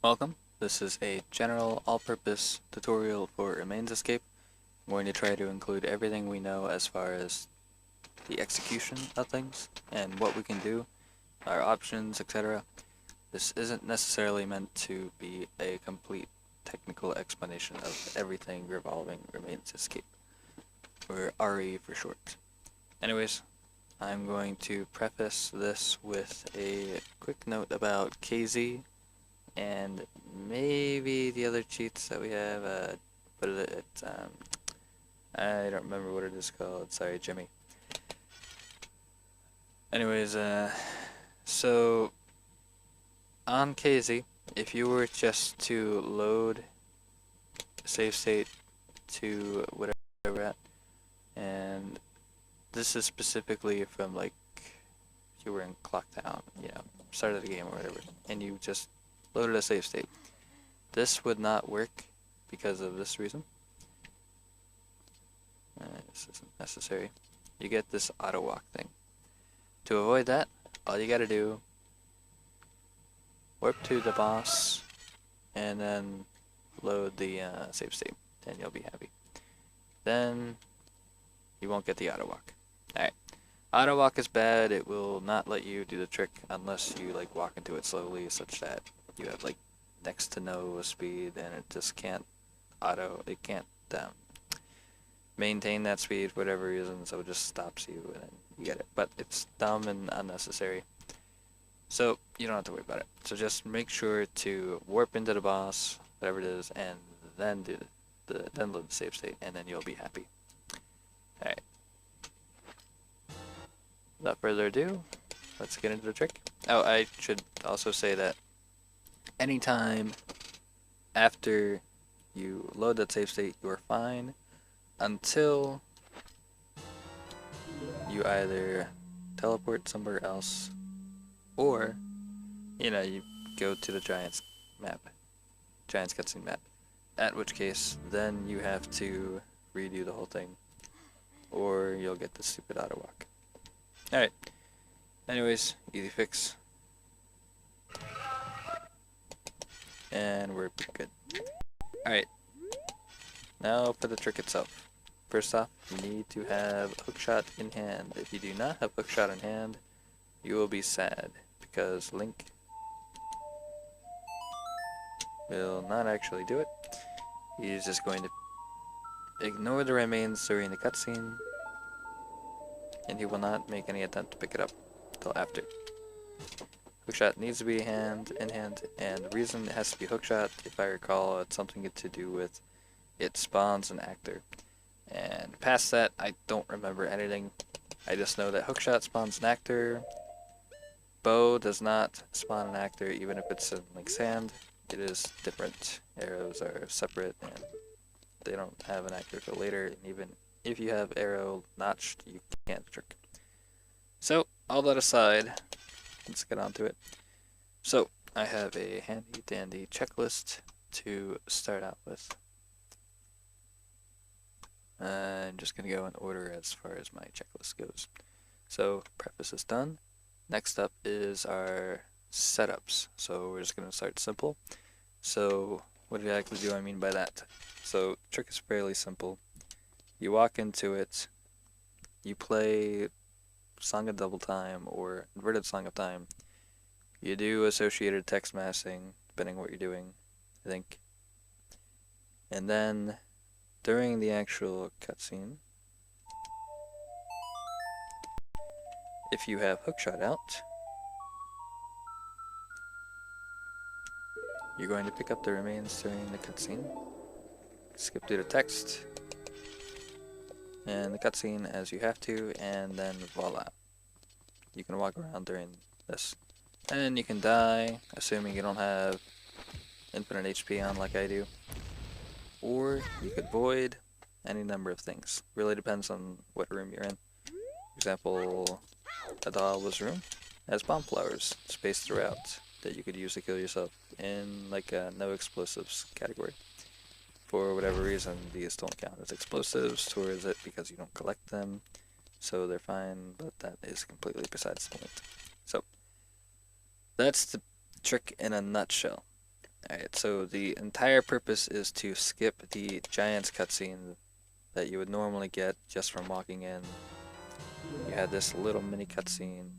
Welcome. This is a general all-purpose tutorial for remains escape. I'm going to try to include everything we know as far as the execution of things and what we can do, our options, etc. This isn't necessarily meant to be a complete technical explanation of everything revolving remains escape, or RE for short. Anyways, I'm going to preface this with a quick note about KZ and maybe the other cheats that we have. But I don't remember what it is called. Sorry, Jimmy. Anyways, so on KZ, if you were just to load save state to whatever we're at, and this is specifically from like if you were in clock down, start of the game or whatever, and you just loaded a save state. This would not work because of this reason. This isn't necessary. You get this auto walk thing. To avoid that, all you gotta do, warp to the boss, and then load the save state, and you'll be happy. Then you won't get the auto walk. Alright. Auto walk is bad. It will not let you do the trick unless you like walk into it slowly, such that you have like next to no speed, and it just can't maintain that speed for whatever reason, so it just stops you and then you get it. But it's dumb and unnecessary, so you don't have to worry about it. So just make sure to warp into the boss, whatever it is, and then do then load the save state, and then you'll be happy. Alright. Without further ado, let's get into the trick. Oh, I should also say that anytime after you load that save state, you are fine until you either teleport somewhere else or, you go to the Giants cutscene map. At which case, then you have to redo the whole thing, or you'll get the stupid auto walk. Alright. Anyways, easy fix. And we're good. Alright. Now for the trick itself. First off, you need to have hookshot in hand. If you do not have hookshot in hand, you will be sad, because Link will not actually do it. He's just going to ignore the remains during the cutscene, and he will not make any attempt to pick it up until after. Hookshot needs to be in hand, and the reason it has to be hookshot, if I recall, it's something to do with it spawns an actor. And past that, I don't remember anything. I just know that hookshot spawns an actor. Bow does not spawn an actor, even if it's in like sand. It is different. Arrows are separate, and they don't have an actor till later. And even if you have arrow notched, you can't trick. So all that aside, let's get on to it. So I have a handy dandy checklist to start out with. I'm just going to go in order as far as my checklist goes. So preface is done. Next up is our setups. So we're just going to start simple. So what exactly do I mean by that? So the trick is fairly simple. You walk into it, you play Song of Double Time or Inverted Song of Time. You do associated text masking, depending on what you're doing, I think. And then during the actual cutscene, if you have hookshot out, you're going to pick up the remains during the cutscene, skip through the text and the cutscene as you have to, and then voila. You can walk around during this. And you can die, assuming you don't have infinite HP on like I do. Or you could void any number of things. Really depends on what room you're in. For example, Adalwa's room has bomb flowers spaced throughout that you could use to kill yourself in like a no explosives category. For whatever reason, these don't count as explosives towards it because you don't collect them, so they're fine, but that is completely besides the point. So that's the trick in a nutshell. Alright, so the entire purpose is to skip the Giants cutscene that you would normally get just from walking in. You had this little mini cutscene.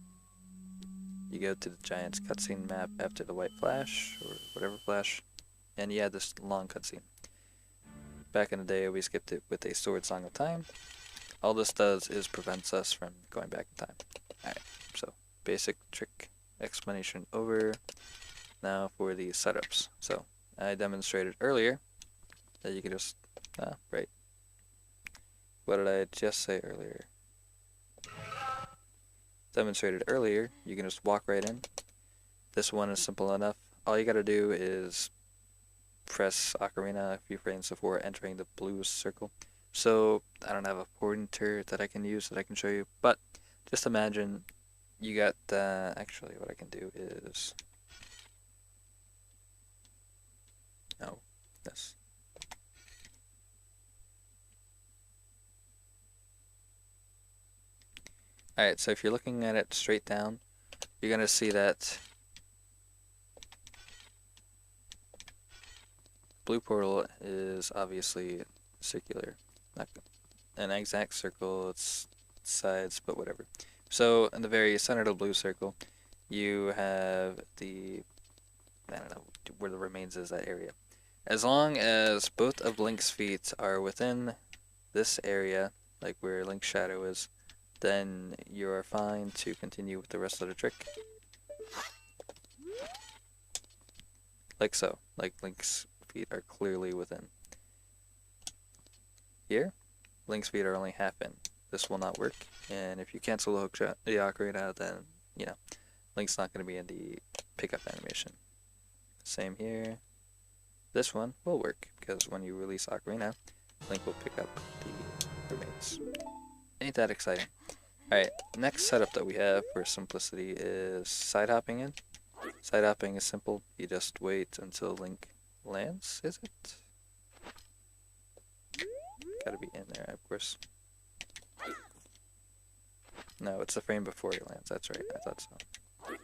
You go to the Giants cutscene map after the white flash, or whatever flash, and you had this long cutscene. Back in the day, we skipped it with a Sword Song of Time. All this does is prevents us from going back in time. Alright, so basic trick explanation over. Now for the setups. So I demonstrated earlier that you can just, right. What did I just say earlier? Demonstrated earlier, you can just walk right in. This one is simple enough. All you gotta do is press Ocarina a few frames before entering the blue circle. So I don't have a pointer that I can use that I can show you, but just imagine you got, actually what I can do is, no, this. Alright, so if you're looking at it straight down, you're going to see that blue portal is obviously circular. Not an exact circle, it's sides, but whatever. So in the very center of the blue circle, you have the, I don't know where the remains is, that area. As long as both of Link's feet are within this area, like where Link's shadow is, then you are fine to continue with the rest of the trick. Like so. Like Link's feet are clearly within. Here, Link's feet are only half in. This will not work, and if you cancel the hookshot, the ocarina, then, you know, Link's not going to be in the pickup animation. Same here. This one will work, because when you release ocarina, Link will pick up the remains. Ain't that exciting? Alright, next setup that we have for simplicity is side hopping in. Side hopping is simple. You just wait until Link lands, is it? Gotta be in there, of course. No, it's the frame before he lands. That's right, I thought so.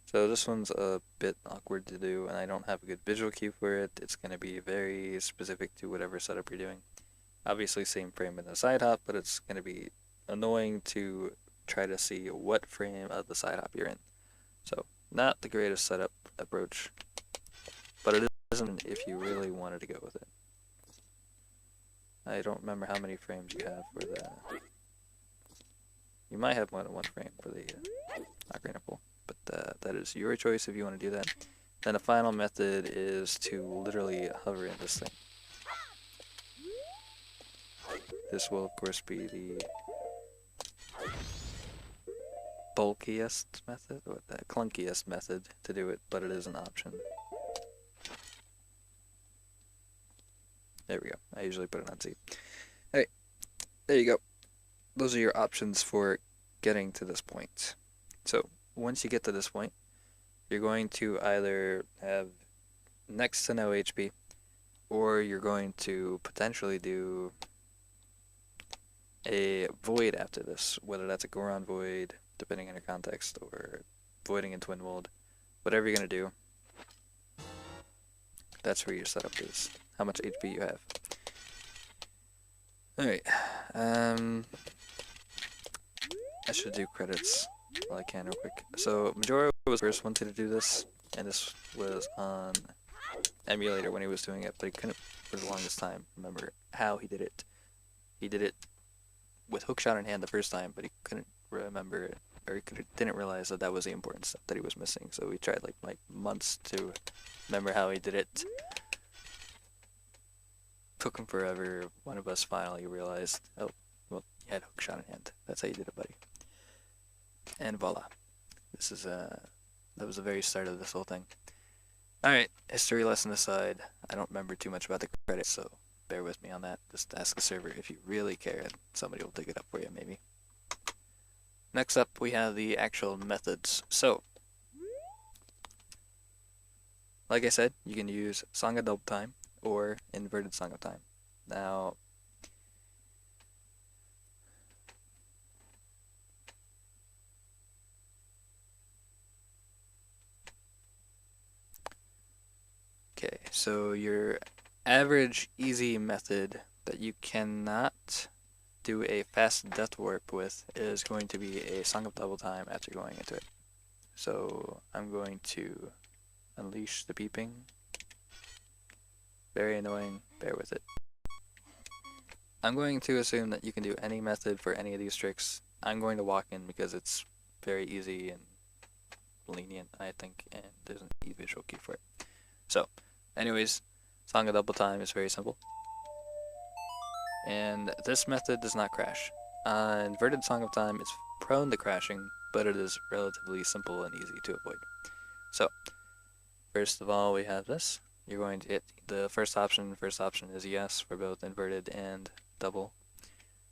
So this one's a bit awkward to do, and I don't have a good visual cue for it. It's going to be very specific to whatever setup you're doing. Obviously same frame in the side hop, but it's going to be annoying to try to see what frame of the side hop you're in. So, not the greatest setup approach, but it isn't if you really wanted to go with it. I don't remember how many frames you have for the... You might have more than one frame for the ocarina pull, but that is your choice if you want to do that. Then the final method is to literally hover in this thing. This will, of course, be the bulkiest method, or the clunkiest method to do it, but it is an option. There we go. I usually put it on Z. Hey, there you go. Those are your options for getting to this point. So, once you get to this point, you're going to either have next to no HP, or you're going to potentially do a void after this, whether that's a Goron void, depending on your context, or voiding in Twin Mold. Whatever you're going to do, that's where your setup is. How much HP you have. Alright, I should do credits while I can real quick. So, Majora was the first one to do this, and this was on emulator when he was doing it, but he couldn't, for the longest time, remember how he did it. He did it with hookshot in hand the first time, but he couldn't remember it, or he didn't realize that that was the important stuff that he was missing, so we tried like months to remember how he did it. Took him forever. One of us finally realized, oh, well, you had hookshot in hand. That's how you did it, buddy. And voila. This is, that was the very start of this whole thing. Alright, history lesson aside, I don't remember too much about the credits, so bear with me on that. Just ask the server if you really care, and somebody will dig it up for you, maybe. Next up, we have the actual methods. So, like I said, you can use Song of Double Time, or inverted Song of Time. Now, So your average easy method that you cannot do a fast death warp with is going to be a Song of Double Time after going into it. So I'm going to unleash the peeping. Very annoying, bear with it. I'm going to assume that you can do any method for any of these tricks. I'm going to walk in because it's very easy and lenient, I think, and there's an easy visual key for it. So, anyways, Song of Double Time is very simple. And this method does not crash. Inverted Song of Time is prone to crashing, but it is relatively simple and easy to avoid. So, first of all, we have this. You're going to hit the first option. First option is yes for both inverted and double.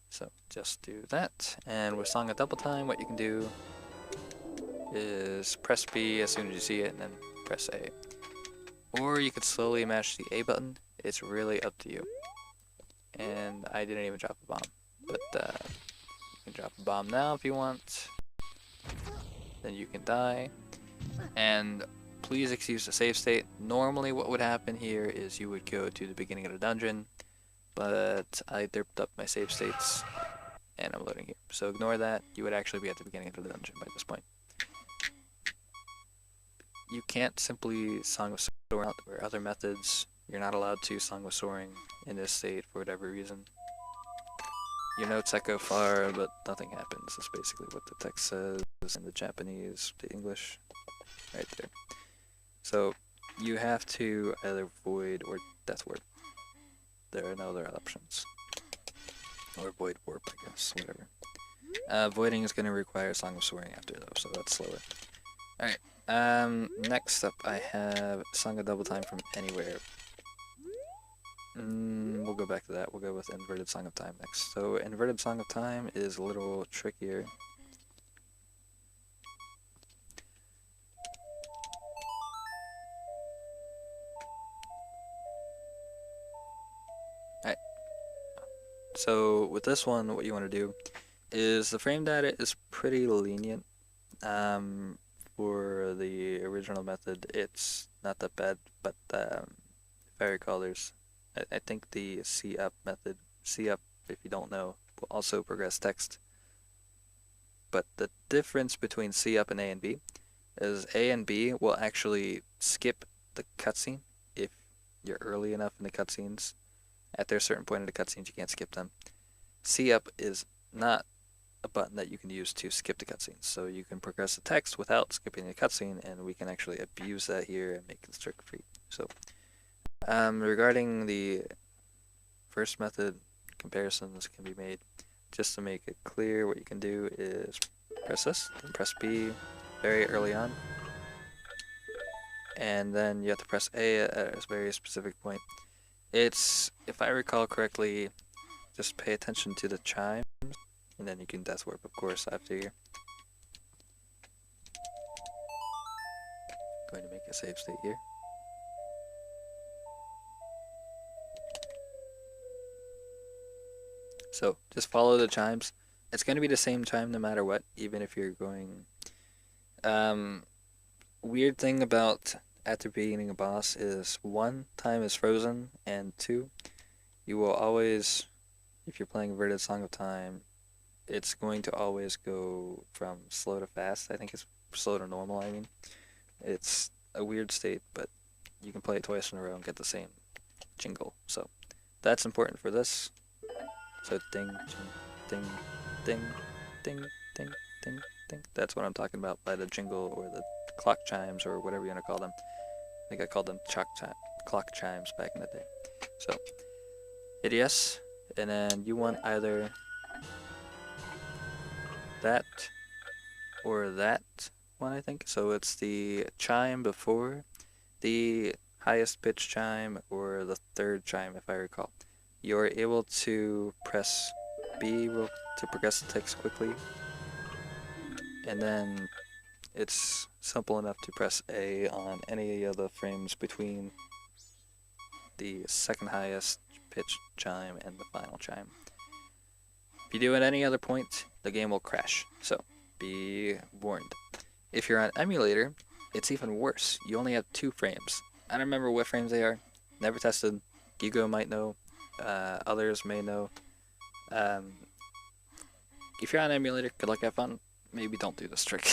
So just do that. And with Song of Double Time, what you can do is press B as soon as you see it and then press A. Or you could slowly mash the A button. It's really up to you. And I didn't even drop a bomb. But you can drop a bomb now if you want. Then you can die. And please excuse the save state. Normally what would happen here is you would go to the beginning of the dungeon, but I derped up my save states and I'm loading here. So ignore that. You would actually be at the beginning of the dungeon by this point. You can't simply Song of Soaring or other methods. You're not allowed to Song of Soaring in this state for whatever reason. Your notes echo far, but nothing happens. That's basically what the text says in the Japanese, the English, right there. So you have to either void or death warp. There are no other options. Or void warp, I guess, whatever. Voiding is going to require Song of Soaring after though, so that's slower. Alright, next up I have Song of Double Time from Anywhere. We'll go back to that. We'll go with Inverted Song of Time next. So Inverted Song of Time is a little trickier. Alright. So with this one, what you want to do is the frame data is pretty lenient. For the original method, it's not that bad, but if I recall, there's I think the C up method, C up, if you don't know, will also progress text. But the difference between C up and A and B is A and B will actually skip the cutscene if you're early enough in the cutscenes. After a certain point in the cutscenes, you can't skip them. C up is not a button that you can use to skip the cutscenes, so you can progress the text without skipping the cutscene, and we can actually abuse that here and make this trick free. So, regarding the first method, comparisons can be made. Just to make it clear, what you can do is press this, then press B very early on, and then you have to press A at a very specific point. It's, if I recall correctly, just pay attention to the chime, and then you can death warp, of course, after you. Going to make a save state here. So just follow the chimes. It's going to be the same chime no matter what, even if you're going. Weird thing about after beating a boss is 1, time is frozen, and 2, you will always, if you're playing Inverted Song of Time, it's going to always go from slow to fast. I think it's slow to normal, I mean. It's a weird state, but you can play it twice in a row and get the same jingle. So that's important for this. So ding, ding, ding, ding, ding, ding, ding. That's what I'm talking about by the jingle or the clock chimes or whatever you want to call them. I think I called them clock chimes back in the day. So hit yes, and then you want either that or that one, I think. So it's the chime before the highest pitch chime or the third chime, if I recall. You're able to press B to progress the text quickly, and then it's simple enough to press A on any of the frames between the second highest pitch chime and the final chime. If you do it at any other point, the game will crash, so be warned. If you're on emulator, it's even worse. You only have 2 frames. I don't remember what frames they are. Never tested. Hugo might know. Others may know. Um, if you're on emulator, good luck, have fun. Maybe don't do this trick.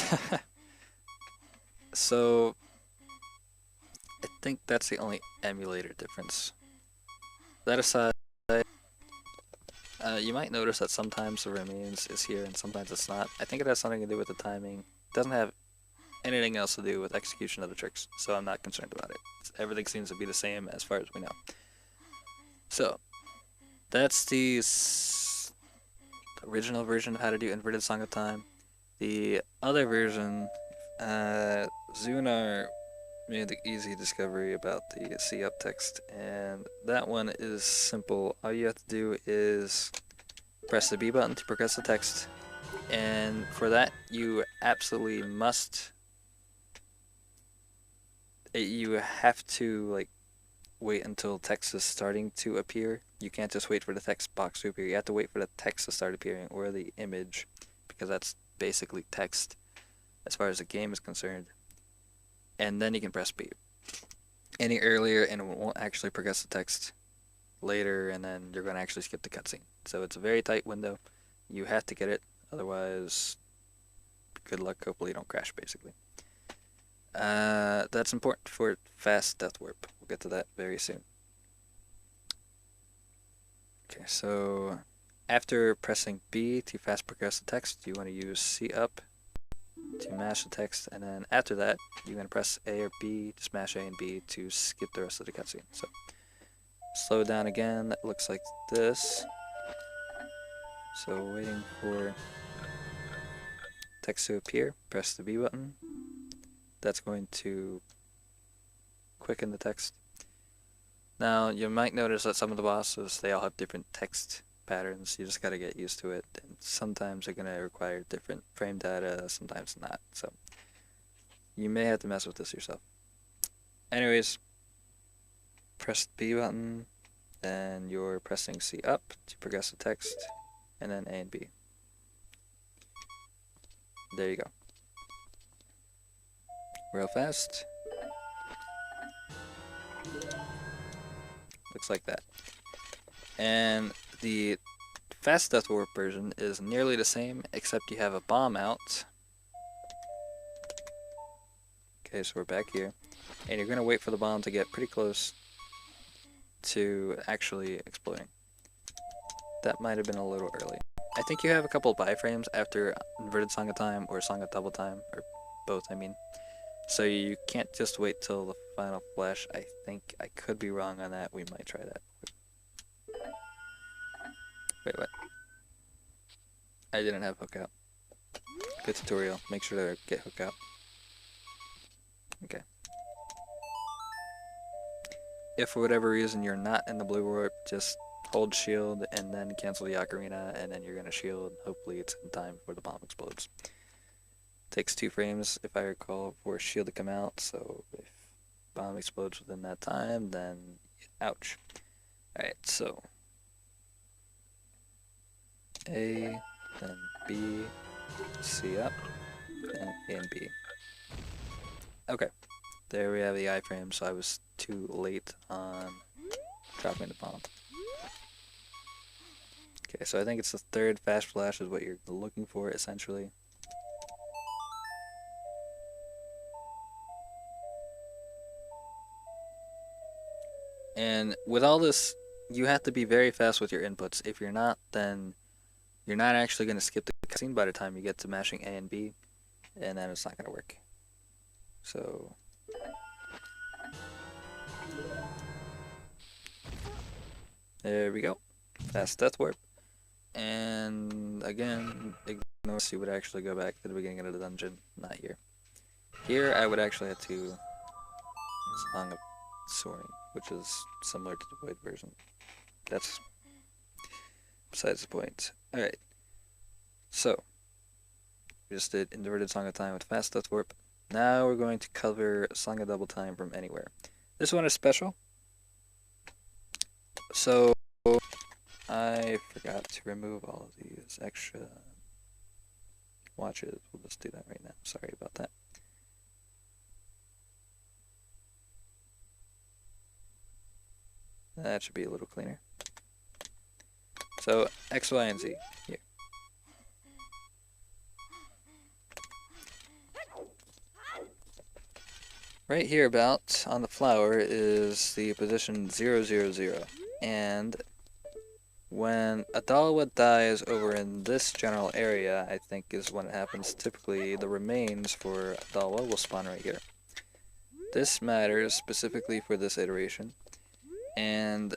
So, I think that's the only emulator difference. That aside, you might notice that sometimes the remains is here and sometimes it's not. I think it has something to do with the timing. It doesn't have anything else to do with execution of the tricks, so I'm not concerned about it. Everything seems to be the same as far as we know. So, that's the original version of how to do inverted Song of Time. The other version, Zunar made the easy discovery about the C up text, and that one is simple. All you have to do is press the B button to progress the text, and for that you absolutely must, you have to like wait until text is starting to appear. You can't just wait for the text box to appear. You have to wait for the text to start appearing, or the image, because that's basically text as far as the game is concerned. And then you can press B. Any earlier and it won't actually progress the text later, and then you're going to actually skip the cutscene. So it's a very tight window. You have to get it, otherwise good luck, hopefully you don't crash basically. That's important for fast death warp. We'll get to that very soon. Okay, so after pressing B to fast progress the text, you want to use C up to mash the text, and then after that you're going to press A or B to smash A and B to skip the rest of the cutscene. So slow down again, that looks like this. So waiting for text to appear, press the B button. That's going to quicken the text. Now you might notice that some of the bosses, they all have different text patterns. You just got to get used to it, and sometimes they're going to require different frame data, sometimes not, so you may have to mess with this yourself. Anyways, press the B button, and you're pressing C up to progress the text, and then A and B. There you go. Real fast. Looks like that. And the fast death warp version is nearly the same, except you have a bomb out. Okay, so we're back here. And you're going to wait for the bomb to get pretty close to actually exploding. That might have been a little early. I think you have a couple of buy frames after Inverted Song of Time or Song of Double Time, or both, I mean. So you can't just wait till the final flash. I think I could be wrong on that. We might try that. Wait, what? I didn't have hook out. Good tutorial. Make sure to get hook out. Okay. If for whatever reason you're not in the blue warp, just hold shield and then cancel the ocarina, and then you're gonna shield. Hopefully it's in time before the bomb explodes. Takes 2 frames, if I recall, for shield to come out, so if bomb explodes within that time, then ouch. Alright, so A, then B, C up, and A and B. Okay, there we have the iframe, so I was too late on dropping the bomb. Okay, so I think it's the third fast flash is what you're looking for, essentially. And with all this, you have to be very fast with your inputs. If you're not, then you're not actually going to skip the cutscene by the time you get to mashing A and B, and then it's not going to work. So there we go. Fast death warp. And again, ignore, you would actually go back to the beginning of the dungeon, not here. Here I would actually have to Song of Soaring, which is similar to the Void version. That's besides the point. Alright, so we just did Inverted Song of Time with Fast Death Warp. Now we're going to cover Song of Double Time from Anywhere. This one is special. So I forgot to remove all of these extra watches. We'll just do that right now. Sorry about that. That should be a little cleaner. So X, Y, and Z here. Right here about on the flower is the position 0, 0, 0. And when a Dalwa dies over in this general area, I think is when it happens. Typically, the remains for Dalwa will spawn right here. This matters specifically for this iteration. And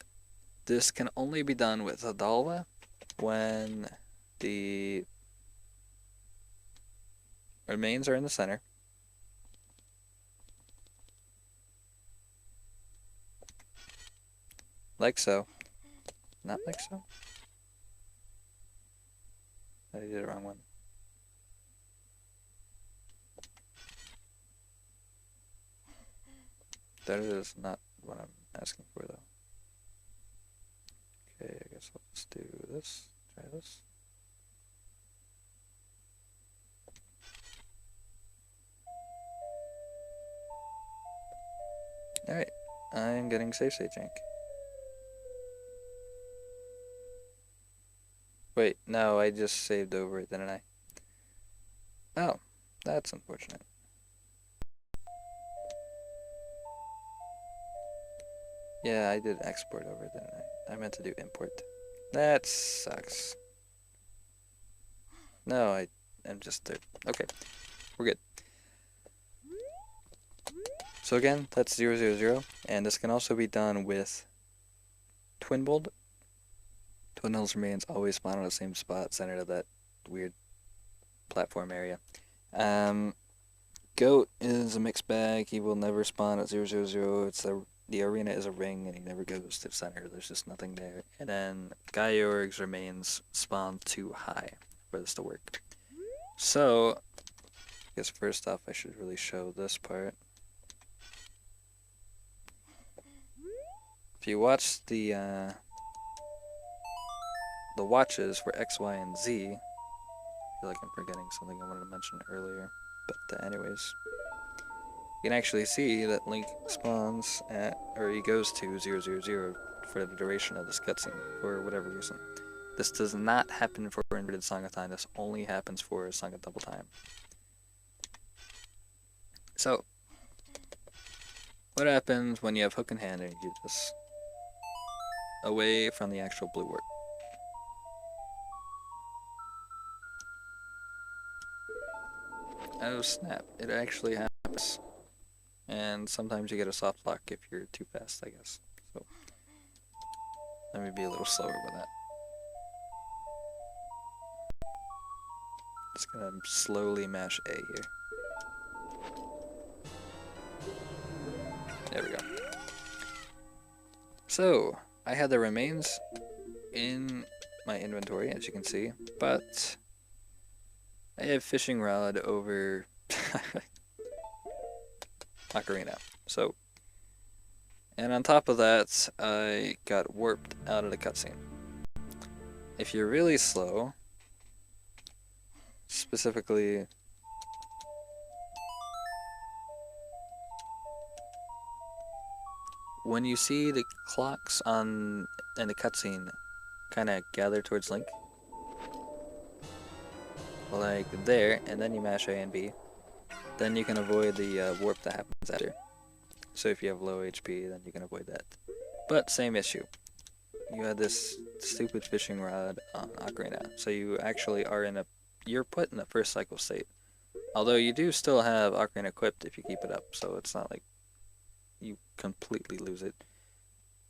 this can only be done with a Dalwa when the remains are in the center. Like so. Not like so. I did the wrong one. That is not what I'm asking for, though. Okay, I guess I'll just do this. Try this. Alright, I'm getting save state jank. Wait, no, I just saved over it, didn't I? Oh, that's unfortunate. Yeah, I did export over it, didn't I? I meant to do import. That sucks. No, I'm just there. Okay, we're good. So again, that's 0, 0, 0, and this can also be done with Twin Bolt. Twin Hills remains always spawn on the same spot, centered of that weird platform area. Goat is a mixed bag. He will never spawn at 0, 0, 0. It's the arena is a ring, and he never goes to center. There's just nothing there. And then Gaiorg's remains spawn too high for this to work. So, I guess first off, I should really show this part. If you watch the watches for X, Y, and Z, I feel like I'm forgetting something I wanted to mention earlier. But anyways, you can actually see that Link spawns at, or he goes to 0, 0, 0 for the duration of this cutscene, for whatever reason. This does not happen for Inverted Song of Time, this only happens for Song of Double Time. So, what happens when you have hook in hand and you just away from the actual blue warp? Oh snap, it actually happens. And sometimes you get a soft lock if you're too fast, I guess. So, let me be a little slower with that. Just gonna slowly mash A here. There we go. So, I had the remains in my inventory, as you can see, but I have fishing rod over Ocarina. So, and on top of that, I got warped out of the cutscene. If you're really slow, specifically when you see the clocks in the cutscene kind of gather towards Link, like there, and then you mash A and B, then you can avoid the warp that happens after. So if you have low HP, then you can avoid that. But same issue. You had this stupid fishing rod on Ocarina, so you actually are you're put in a first cycle state. Although you do still have Ocarina equipped if you keep it up, so it's not like you completely lose it.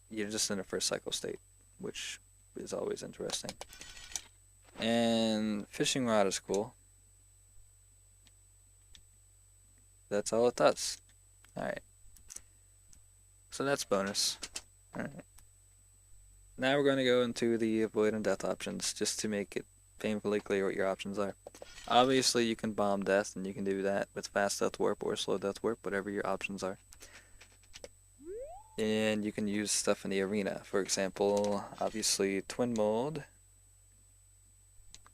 You're just in a first cycle state, which is always interesting. And fishing rod is cool. That's all it does. Alright. So that's bonus. Alright. Now we're going to go into the avoid and death options, just to make it painfully clear what your options are. Obviously you can bomb death, and you can do that with fast death warp or slow death warp, whatever your options are. And you can use stuff in the arena. For example, obviously twin mode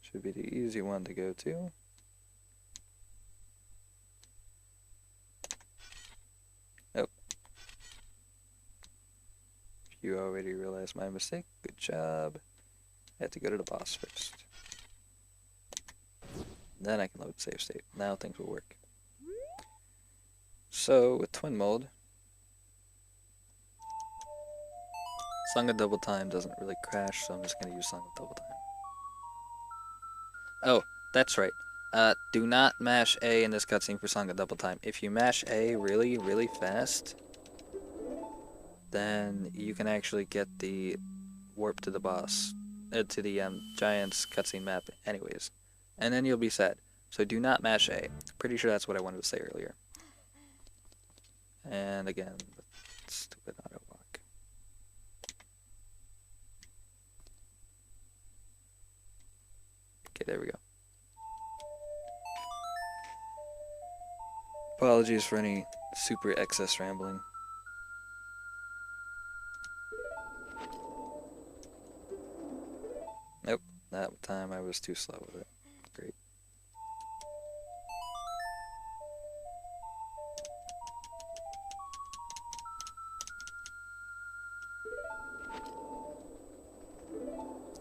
should be the easy one to go to. You already realized my mistake. Good job. I have to go to the boss first. Then I can load save state. Now things will work. So, with twin mode, Song of Double Time doesn't really crash, so I'm just going to use Song of Double Time. Oh, that's right. Do not mash A in this cutscene for Song of Double Time. If you mash A really, really fast, then you can actually get the warp to the boss, to the Giant's cutscene map anyways. And then you'll be sad. So do not mash A. Pretty sure that's what I wanted to say earlier. And again, stupid auto walk. Okay, there we go. Apologies for any super excess rambling. Nope, that time I was too slow with it. Great.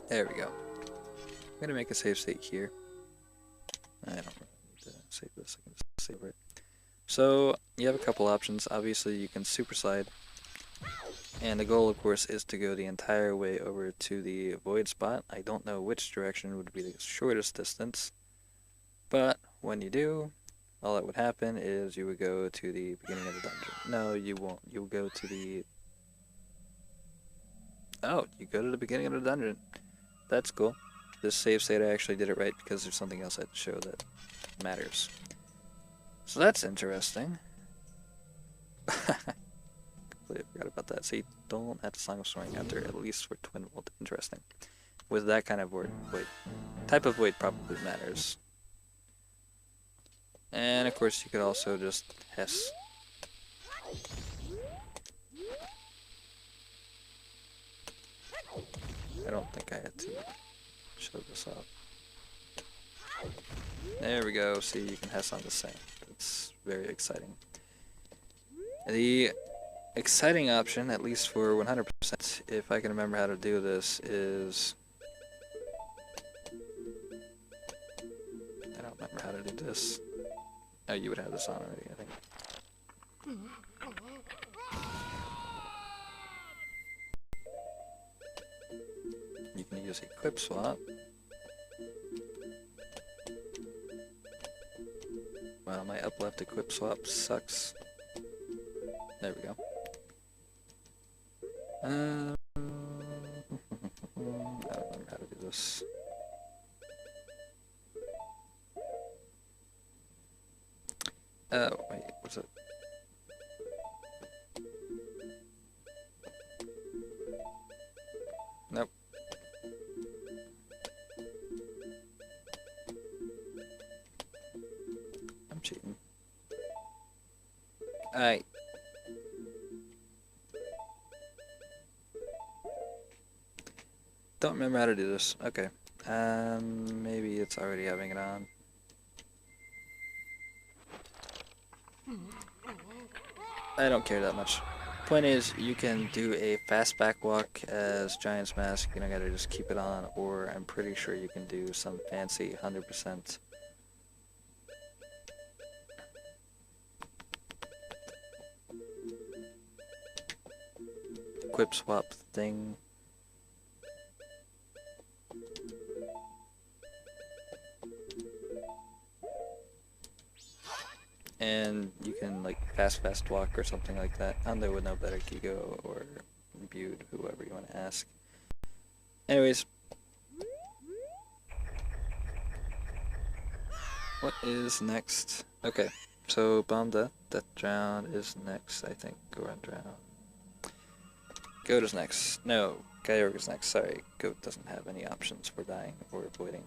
There we go. I'm gonna make a save state here. I don't need to save this, I can just save it. So, you have a couple options. Obviously, you can super slide. And the goal, of course, is to go the entire way over to the void spot. I don't know which direction would be the shortest distance. But, when you do, all that would happen is you would go to the beginning of the dungeon. No, you won't. You'll go to the... Oh, you go to the beginning of the dungeon. That's cool. This save state, I actually did it right because there's something else I had to show that matters. So that's interesting. Completely forgot about that. So you don't have to Song of Soaring after, at least for twin mode. Interesting. With that kind of void, type of void probably matters. And of course you could also just Hess. I don't think I had to show this off. There we go. See, you can Hess on the same. It's very exciting. The exciting option, at least for 100%, if I can remember how to do this, is... I don't remember how to do this. Oh, you would have this on already, I think. You can use equip swap. Wow, my up left equip swap sucks. There we go. I don't remember how to do this. Oh, wait, what's it? Nope. I'm cheating. Alright. Don't remember how to do this. Okay. Maybe it's already having it on. I don't care that much. Point is, you can do a fast back walk as Giant's Mask. You don't gotta just keep it on, or I'm pretty sure you can do some fancy 100% equip swap thing. And you can like fast walk or something like that. Ando would know better, Kigo or Bude, whoever you want to ask. Anyways, what is next? Okay, so Bomb Death, Death Drown is next, I think. Goron Drown. Goat is next. No, Kyogre is next. Sorry, Goat doesn't have any options for dying or avoiding.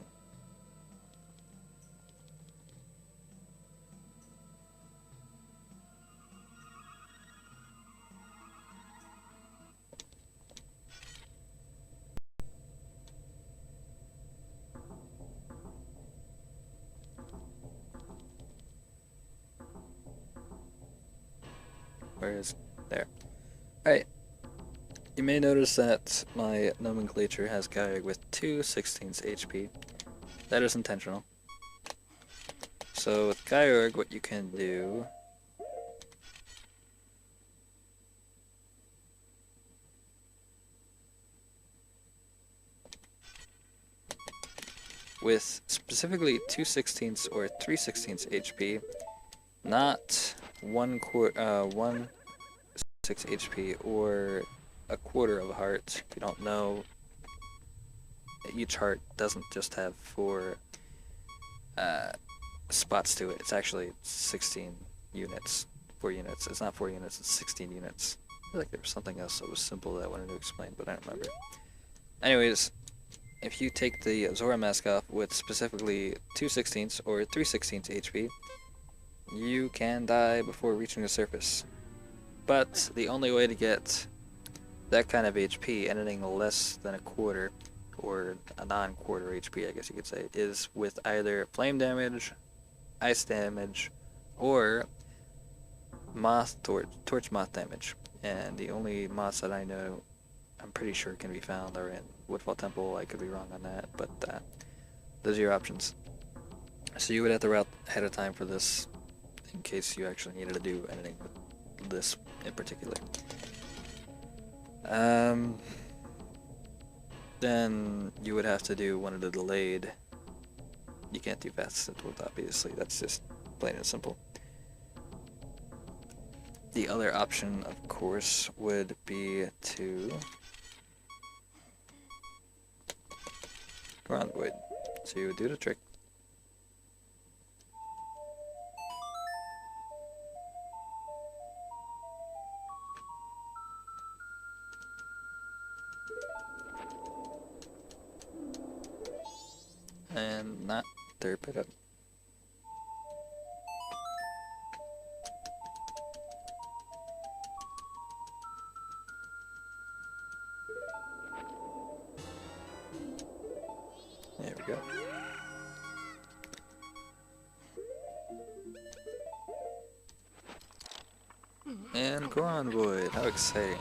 Where is... there. Alright. You may notice that my nomenclature has Gyre with 2/16 HP. That is intentional. So with Gyre, what you can do with specifically 2/16 or 3/16 HP, not 1/6 HP or a quarter of a heart. If you don't know, each heart doesn't just have 4 spots to it. It's actually 16 units. 4 units. It's not 4 units, it's 16 units. I feel like there was something else that was simple that I wanted to explain, but I don't remember. Anyways, if you take the Zora mask off with specifically 2/16 or 3/16 HP, you can die before reaching the surface. But the only way to get that kind of HP, anything less than a quarter, or a non-quarter HP, I guess you could say, is with either flame damage, ice damage, or torch moth damage. And the only moths that I know, I'm pretty sure can be found, are in Woodfall Temple. I could be wrong on that, but those are your options. So you would have to route ahead of time for this, in case you actually needed to do anything with this in particular. Then you would have to do one of the delayed. You can't do fast simple, obviously. That's just plain and simple. The other option, of course, would be to Goron Void. So you would do the trick. And not derp it up. There we go. And Goron Void, how exciting.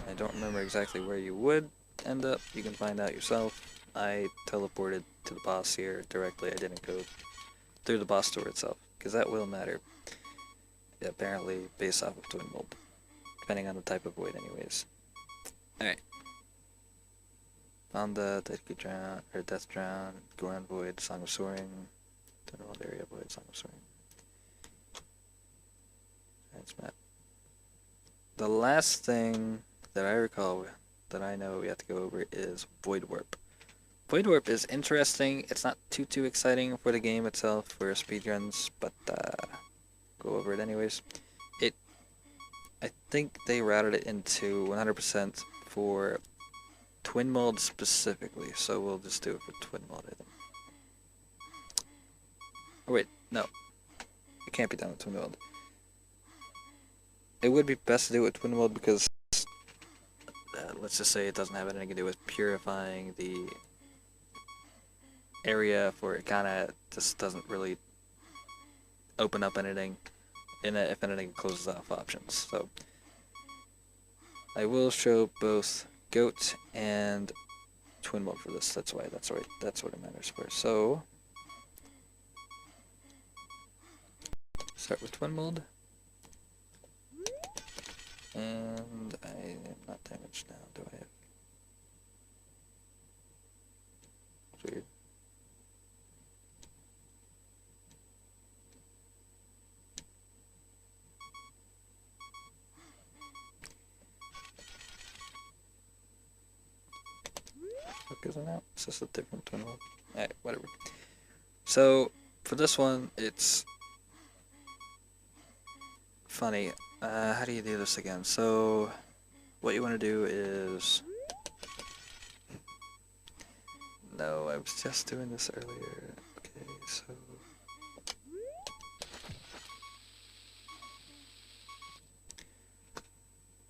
I don't remember exactly where you would end up. You can find out yourself. I teleported to the boss here directly. I didn't go through the boss door itself, because that will matter. Apparently based off of Twin Mold, depending on the type of void anyways. Alright. Found the Death Drown, Goron Void, Song of Soaring, Twin Mold area void, Song of Soaring. That's map. The last thing that I recall that I know we have to go over is Void Warp. Void Warp is interesting. It's not too exciting for the game itself, for speedruns, but go over it anyways. I think they routed it into 100% for Twin Mold specifically, so we'll just do it for Twin Mold, I think. Oh wait, no. It can't be done with Twin Mold. It would be best to do it with Twin Mold because let's just say it doesn't have anything to do with purifying the area, for it kinda just doesn't really open up anything if anything closes off options. So I will show both Goat and Twin Mold for this. That's what it matters for. So start with Twin Mold. And I am not damaged now, do I have? It's weird. Focus on that. It's just a different Twin Mold. Alright, whatever. So for this one, it's funny. How do you do this again? So what you want to do is... No, I was just doing this earlier. Okay, so...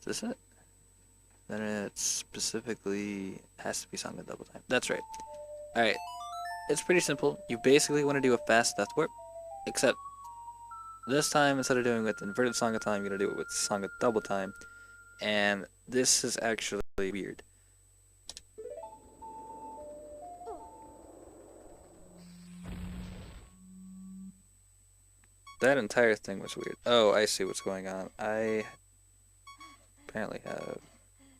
Is this it? Then it specifically has to be Song of Double Time. That's right. Alright. It's pretty simple. You basically want to do a fast death warp, except this time, instead of doing it with inverted song of time, you're gonna do it with song of double time, and this is actually weird. That entire thing was weird. Oh, I see what's going on. I apparently have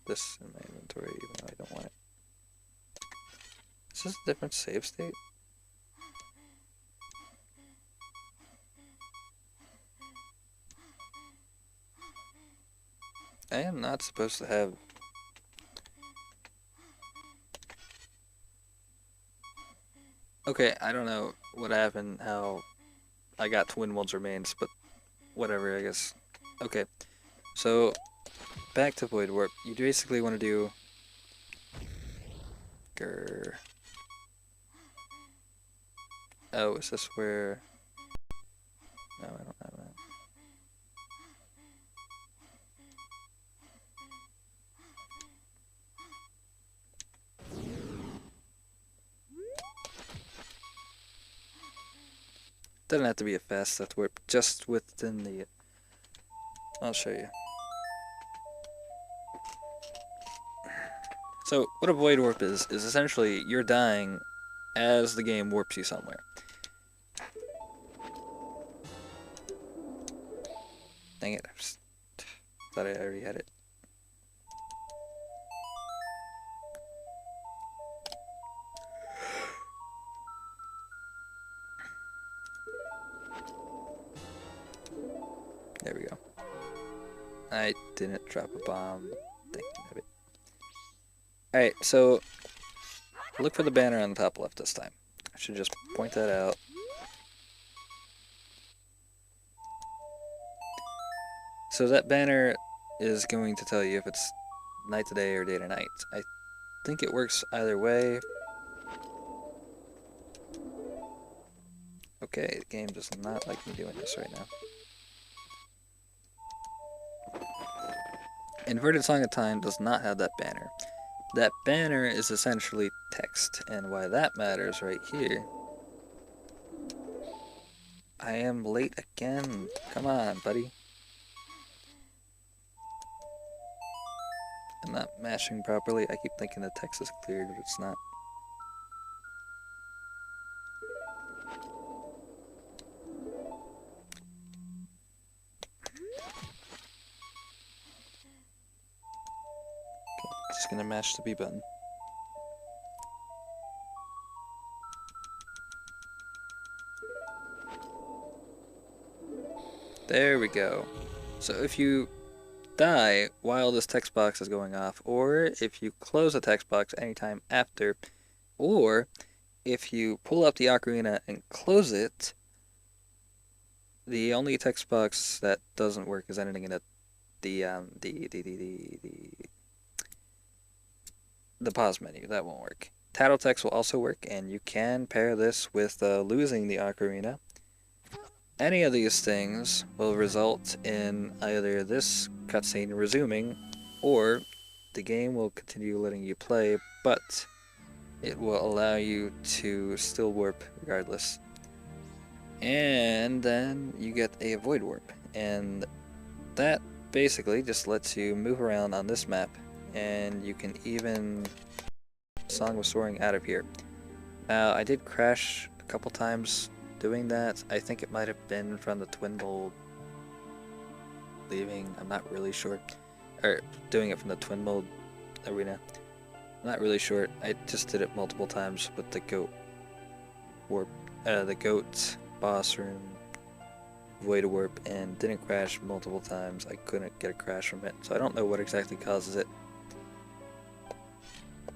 this in my inventory, even though I don't want it. Is this a different save state? I am not supposed to have... Okay, I don't know what happened, how I got Twin Worlds remains, but whatever, I guess. Okay, so back to Void Warp. You basically want to do... Grr. Oh, is this where... No, I don't have that. Doesn't have to be a fast death warp, just within the... I'll show you. So, what a void warp is essentially you're dying as the game warps you somewhere. Dang it, I just thought I already had it. There we go. I didn't drop a bomb. Thank you. Alright, so look for the banner on the top left this time. I should just point that out. So that banner is going to tell you if it's night to day or day to night. I think it works either way. Okay, the game does not like me doing this right now. Inverted Song of Time does not have that banner. That banner is essentially text, and why that matters right here. I am late again. Come on, buddy. I'm not mashing properly. I keep thinking the text is cleared, but it's not. Just gonna mash the B button. There we go. So if you die while this text box is going off, or if you close the text box anytime after, or if you pull up the ocarina and close it, the only text box that doesn't work is anything in the pause menu. That won't work. Tattle text will also work, and you can pair this with losing the ocarina. Any of these things will result in either this cutscene resuming, or the game will continue letting you play, but it will allow you to still warp regardless. And then you get a void warp, and that basically just lets you move around on this map, and you can even Song of Soaring out of here. Now, I did crash a couple times doing that. I think it might have been from the Twin Mold leaving. I'm not really sure. Or doing it from the Twin Mold arena. I'm not really sure. I just did it multiple times with the goat warp, the goat boss room void warp, and didn't crash multiple times. I couldn't get a crash from it, so I don't know what exactly causes it.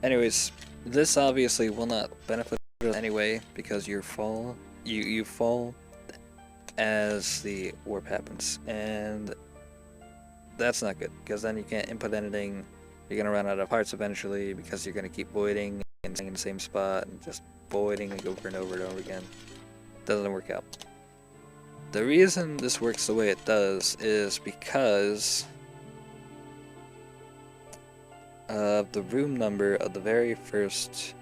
Anyways, this obviously will not benefit us anyway because you fall as the warp happens, and that's not good because then you can't input anything. You're gonna run out of hearts eventually because you're gonna keep voiding and staying in the same spot and just voiding and over and over and over again. Doesn't work out. The reason this works the way it does is because of the room number of the very first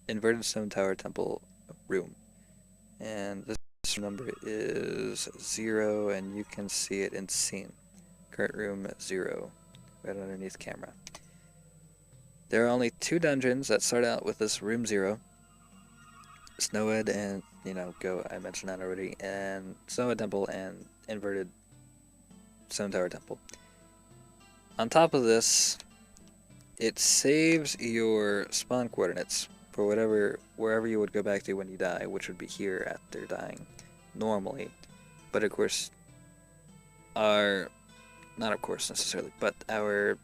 Inverted Stone Tower Temple room. And this number is 0, and you can see it in scene. Current room 0, right underneath camera. There are only 2 dungeons that start out with this room 0. Snowhead and, Go, I mentioned that already, and Snowhead Temple and Inverted Stone Tower Temple. On top of this, it saves your spawn coordinates for wherever you would go back to when you die, which would be here after dying, normally. But of course, not of course necessarily, but our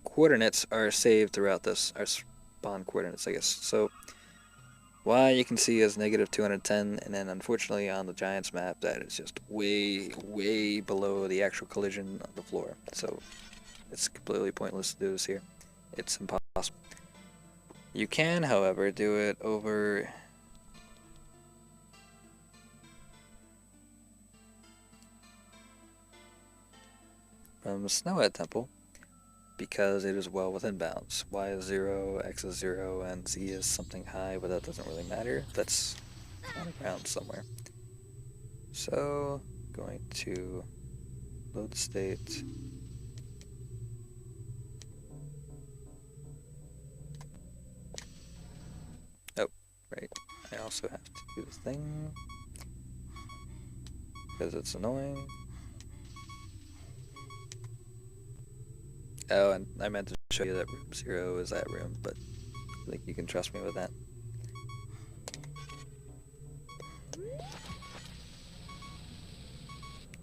coordinates are saved throughout this, our spawn coordinates, I guess. So, Y you can see is negative 210, and then unfortunately on the Giants map, that is just way, way below the actual collision of the floor. So, it's completely pointless to do this here. It's impossible. You can, however, do it over from Snowhead Temple, because it is well within bounds. Y is 0, X is 0, and Z is something high, but that doesn't really matter. That's on the ground somewhere. So, going to load state. Oh, right. I also have to do the thing, because it's annoying. Oh, and I meant to show you that room 0 is that room, but I think you can trust me with that.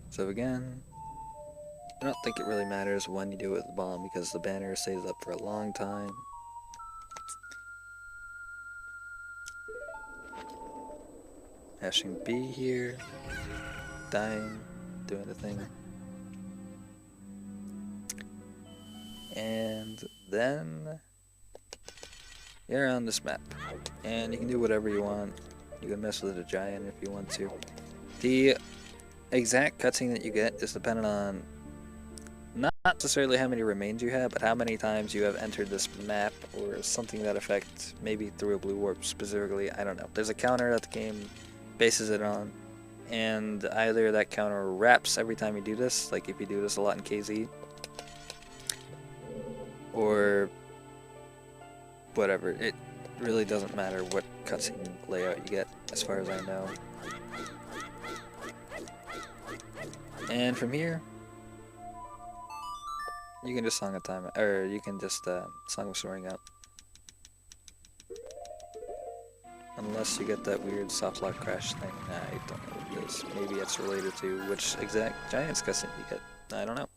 So again, I don't think it really matters when you do it with the bomb, because the banner stays up for a long time. Mashing B here, dying, doing the thing. And then you're on this map, and you can do whatever you want. You can mess with the giant if you want to. The exact cutscene that you get is dependent on not necessarily how many remains you have, but how many times you have entered this map or something to that effect, maybe through a blue warp specifically, I don't know. There's a counter that the game bases it on, and either that counter wraps every time you do this, like if you do this a lot in KZ, or whatever. It really doesn't matter what cutscene layout you get, as far as I know. And from here, you can just Song of Time, or you can just Song of Soaring out. Unless you get that weird soft lock crash thing. I don't know what it is. Maybe it's related to which exact Giants cutscene you get. I don't know.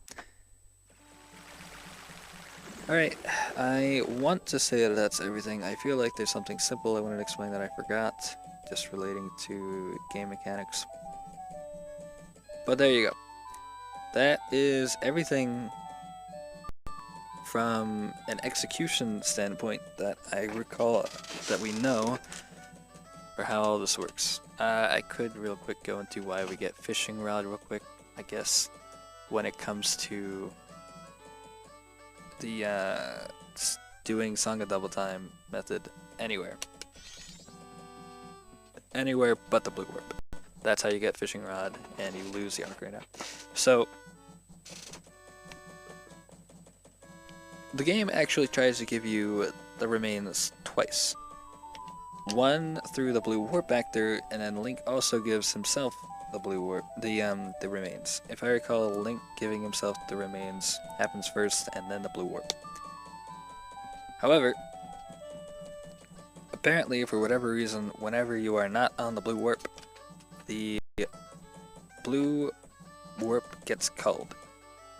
Alright, I want to say that that's everything. I feel like there's something simple I wanted to explain that I forgot, just relating to game mechanics. But there you go. That is everything from an execution standpoint that I recall, that we know, for how all this works. I could real quick go into why we get fishing rod real quick, I guess, when it comes to the doing Song of Double Time method anywhere. Anywhere but the blue warp. That's how you get fishing rod, and you lose the arc right now. So, the game actually tries to give you the remains twice. One through the blue warp actor, and then Link also gives himself the blue warp, the remains. If I recall, Link giving himself the remains happens first, and then the blue warp. However, apparently for whatever reason, whenever you are not on the blue warp, the blue warp gets culled.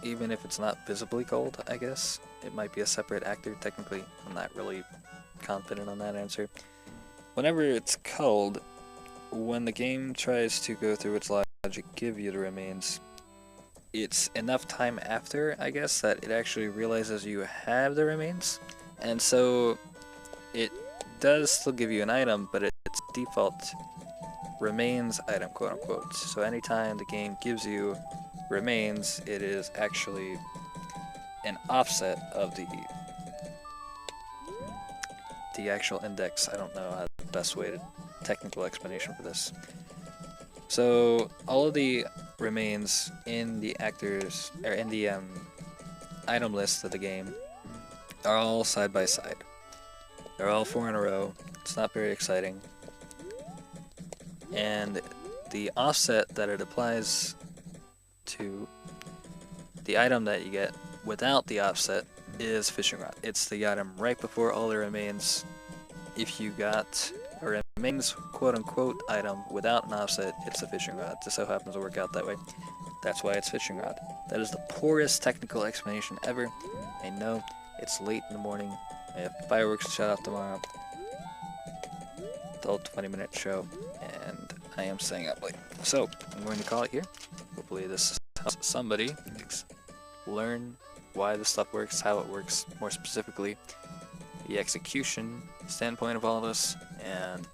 Even if it's not visibly culled, I guess. It might be a separate actor, technically. I'm not really confident on that answer. Whenever it's culled, when the game tries to go through its logic, give you the remains, it's enough time after, I guess, that it actually realizes you have the remains. And so it does still give you an item, but it's default remains item, quote unquote. So anytime the game gives you remains, it is actually an offset of the actual index. I don't know how the best way to technical explanation for this. So all of the remains in the actors or in the item list of the game are all side by side. They're all 4 in a row. It's not very exciting. And the offset that it applies to the item that you get without the offset is fishing rod. It's the item right before all the remains. If you got a remains quote-unquote item without an offset, it's a fishing rod. Just so happens to work out that way. That's why it's fishing rod. That is the poorest technical explanation ever. I know it's late in the morning. I have fireworks to shut off tomorrow. The whole 20-minute show, and I am staying up late. So I'm going to call it here. Hopefully this helps somebody learn why this stuff works, how it works, more specifically the execution standpoint of all of this, and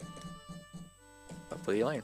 hopefully you learn.